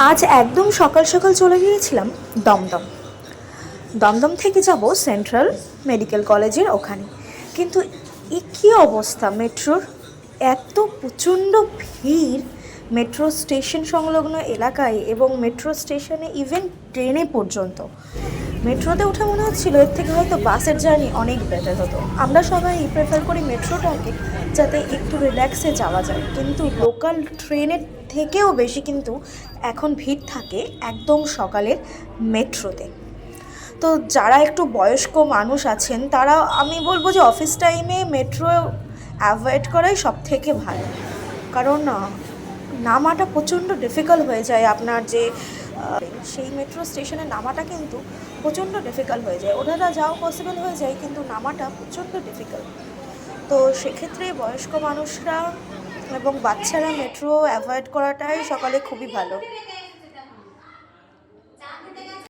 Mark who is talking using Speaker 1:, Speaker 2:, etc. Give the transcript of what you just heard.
Speaker 1: আজ একদম সকাল সকাল চলে গিয়েছিলাম দমদম। দমদম থেকে যাব সেন্ট্রাল মেডিকেল কলেজের ওখানে। কিন্তু কী অবস্থা মেট্রোর, এত প্রচণ্ড ভিড় মেট্রো স্টেশন সংলগ্ন এলাকায় এবং মেট্রো স্টেশনে ইভেন ট্রেনে পর্যন্ত। মেট্রোতে উঠে মনে হচ্ছিল এর থেকে হয়তো বাসের জার্নি অনেক বেটার হতো। আমরা সবাই প্রেফার করি মেট্রোটাকে, যাতে একটু রিল্যাক্সে যাওয়া যায়, কিন্তু লোকাল ট্রেনের থেকেও বেশি কিন্তু এখন ভিড় থাকে একদম সকালের মেট্রোতে। তো যারা একটু বয়স্ক মানুষ আছেন তারা, আমি বলবো যে অফিস টাইমে মেট্রো অ্যাভয়েড করাই সব থেকে ভালো। কারণ নামাটা প্রচণ্ড ডিফিকাল্ট হয়ে যায়, আপনার যে সেই মেট্রো স্টেশনে নামাটা কিন্তু প্রচণ্ড ডিফিকাল্ট হয়ে যায়। ওঠাটা যাও পসিবল হয়ে যায়, কিন্তু নামাটা প্রচণ্ড ডিফিকাল্ট। তো সেক্ষেত্রে বয়স্ক মানুষরা এবং বাচ্চারা মেট্রো অ্যাভয়েড করাটাই সকালে খুবই ভালো।